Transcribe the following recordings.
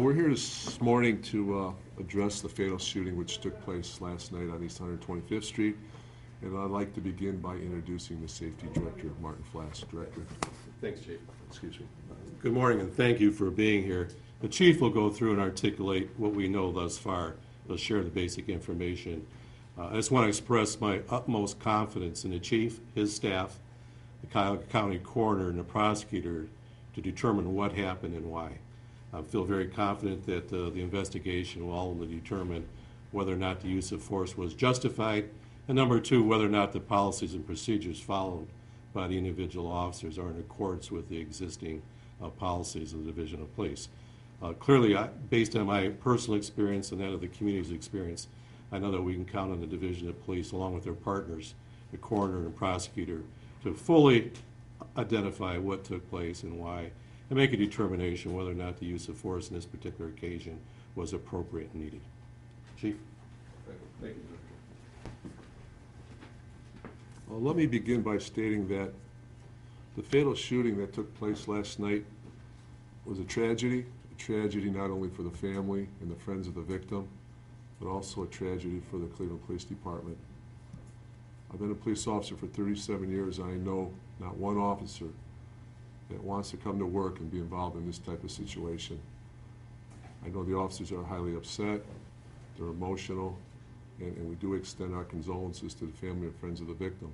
We're here this morning to address the fatal shooting which took place last night on East 125th Street. And I'd like to begin by introducing the Safety Director, Martin Flass. Director. Thanks, Chief. Excuse me. Good morning, and thank you for being here. The Chief will go through and articulate what we know thus far. He'll share the basic information. I just want to express my utmost confidence in the Chief, his staff, the Cuyahoga County Coroner, and the prosecutor to determine what happened and why. I feel very confident that the investigation will ultimately determine whether or not the use of force was justified, and number two, whether or not the policies and procedures followed by the individual officers are in accordance with the existing policies of the Division of Police. Clearly, based on my personal experience and that of the community's experience, I know that we can count on the Division of Police, along with their partners, the coroner and prosecutor, to fully identify what took place and why, and make a determination whether or not the use of force in this particular occasion was appropriate and needed. Chief? Thank you. Let me begin by stating that the fatal shooting that took place last night was a tragedy not only for the family and the friends of the victim, but also a tragedy for the Cleveland Police Department. I've been a police officer for 37 years, and I know not one officer that wants to come to work and be involved in this type of situation. I know the officers are highly upset, they're emotional, and we do extend our condolences to the family and friends of the victim.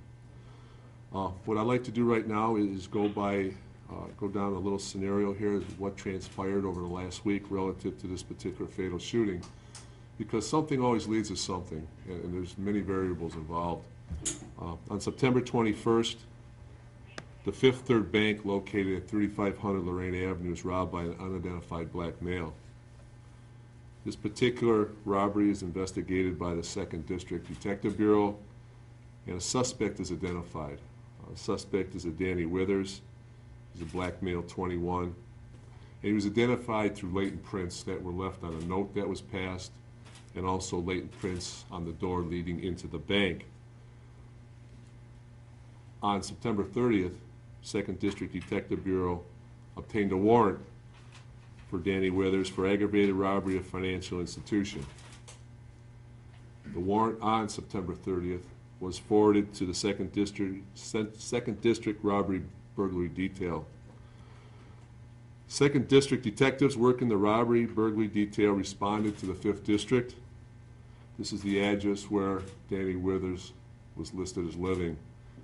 What I'd like to do right now is go down a little scenario here of what transpired over the last week relative to this particular fatal shooting, because something always leads to something, and there's many variables involved. On September 21st, the Fifth Third Bank located at 3500 Lorraine Avenue was robbed by an unidentified black male. This particular robbery is investigated by the 2nd District Detective Bureau, and a suspect is identified. The suspect is a Danny Withers. He's a black male, 21. And he was identified through latent prints that were left on a note that was passed, and also latent prints on the door leading into the bank. On September 30th, 2nd District Detective Bureau obtained a warrant for Danny Withers for aggravated robbery of financial institution. The warrant on September 30th was forwarded to the 2nd District Robbery Burglary Detail. 2nd District detectives working the robbery burglary detail responded to the 5th District. This is the address where Danny Withers was listed as living.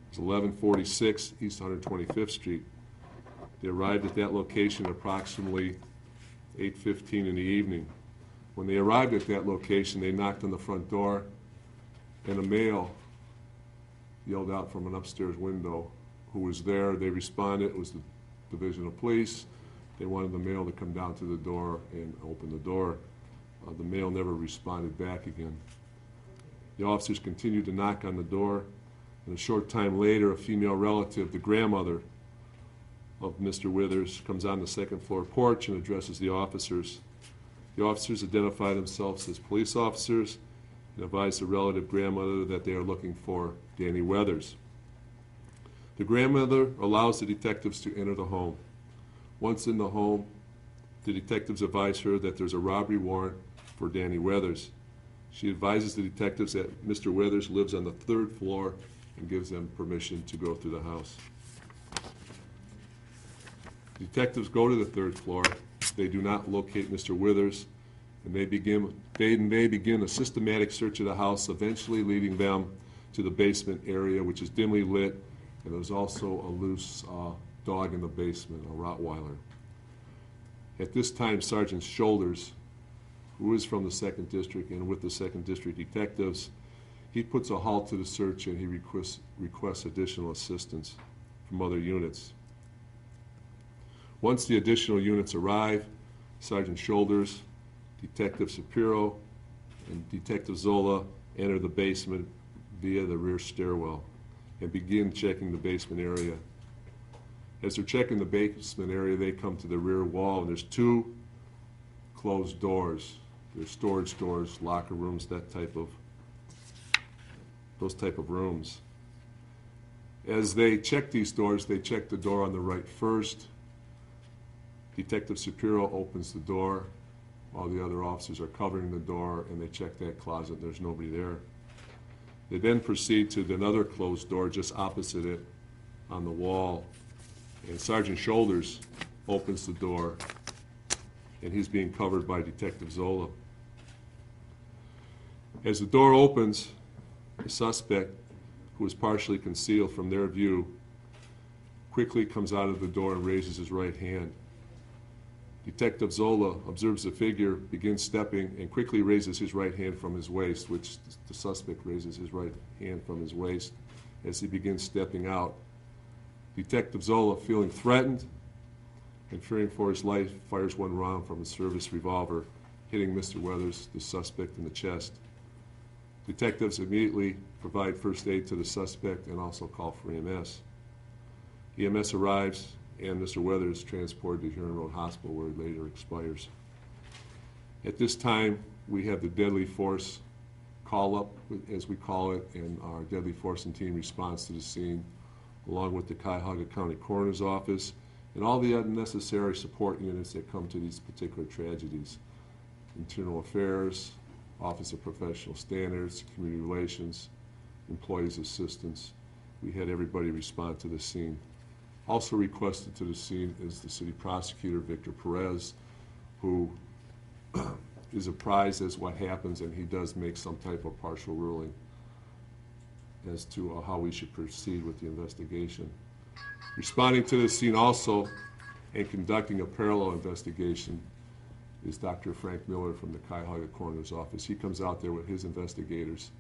It's 1146 East 125th Street. They arrived at that location at approximately 8:15 in the evening. When they arrived at that location, they knocked on the front door, and a male yelled out from an upstairs window who was there. They responded. It was the Division of Police. They wanted the male to come down to the door and open the door. The male never responded back again. The officers continued to knock on the door, and a short time later, a female relative, the grandmother of Mr. Withers, comes on the 2nd floor porch and addresses the officers. The officers identify themselves as police officers and advise the relative grandmother that they are looking for Danny Withers. The grandmother allows the detectives to enter the home. Once in the home, the detectives advise her that there's a robbery warrant for Danny Withers. She advises the detectives that Mr. Withers lives on the 3rd floor and gives them permission to go through the house. Detectives go to the 3rd floor. They do not locate Mr. Withers, and they begin a systematic search of the house, eventually leading them to the basement area, which is dimly lit, and there's also a loose dog in the basement, a Rottweiler. At this time, Sergeant Shoulders, who is from the 2nd District and with the 2nd District detectives, he puts a halt to the search, and he requests additional assistance from other units. Once the additional units arrive, Sergeant Shoulders, Detective Shapiro, and Detective Zola enter the basement via the rear stairwell and begin checking the basement area. As they're checking the basement area, they come to the rear wall, and there's 2 closed doors. There's storage doors, locker rooms, those type of rooms. As they check these doors, they check the door on the right first. Detective Shapiro opens the door All the other officers are covering the door, and they check that closet, there's nobody there. They then proceed to another closed door just opposite it on the wall, and Sergeant Shoulders opens the door, and he's being covered by Detective Zola. As the door opens, the suspect, who is partially concealed from their view, quickly comes out of the door and raises his right hand. Detective Zola observes the figure, begins stepping, and quickly raises his right hand from his waist, which the suspect raises his right hand from his waist as he begins stepping out. Detective Zola, feeling threatened and fearing for his life, fires one round from his service revolver, hitting Mr. Weathers, the suspect, in the chest. Detectives immediately provide first aid to the suspect and also call for EMS. EMS arrives, and Mr. Weathers is transported to Huron Road Hospital, where he later expires. At this time, we have the deadly force call-up, as we call it, and our deadly force and team response to the scene, along with the Cuyahoga County Coroner's Office, and all the unnecessary support units that come to these particular tragedies. Internal Affairs, Office of Professional Standards, Community Relations, Employees Assistance. We had everybody respond to the scene. Also requested to the scene is the city prosecutor, Victor Perez, who is apprised as what happens, and he does make some type of partial ruling as to how we should proceed with the investigation. Responding to the scene also and conducting a parallel investigation is Dr. Frank Miller from the Cuyahoga Coroner's Office. He comes out there with his investigators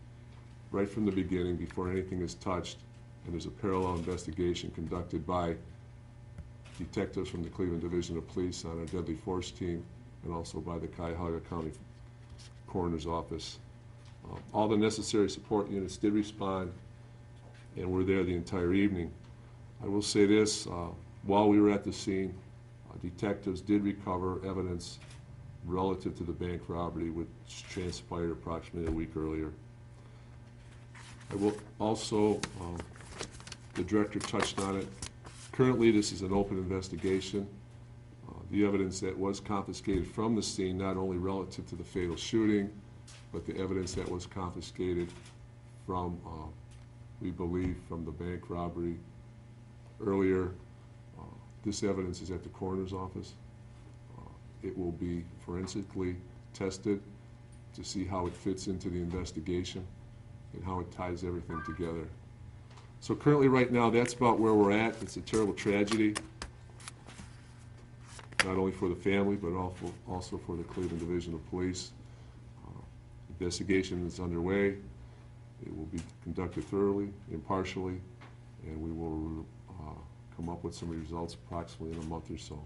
right from the beginning, before anything is touched, and there's a parallel investigation conducted by detectives from the Cleveland Division of Police on our deadly force team, and also by the Cuyahoga County Coroner's Office. All the necessary support units did respond, and were there the entire evening. I will say this, while we were at the scene, detectives did recover evidence relative to the bank robbery, which transpired approximately a week earlier. I will also, the director touched on it, currently this is an open investigation. The evidence that was confiscated from the scene, not only relative to the fatal shooting, but the evidence that was confiscated from, we believe, from the bank robbery earlier. This evidence is at the coroner's office. It will be forensically tested to see how it fits into the investigation and how it ties everything together. So currently, right now, that's about where we're at. It's a terrible tragedy, not only for the family, but also for the Cleveland Division of Police. Investigation is underway. It will be conducted thoroughly, impartially, and we will come up with some results approximately in a month or so.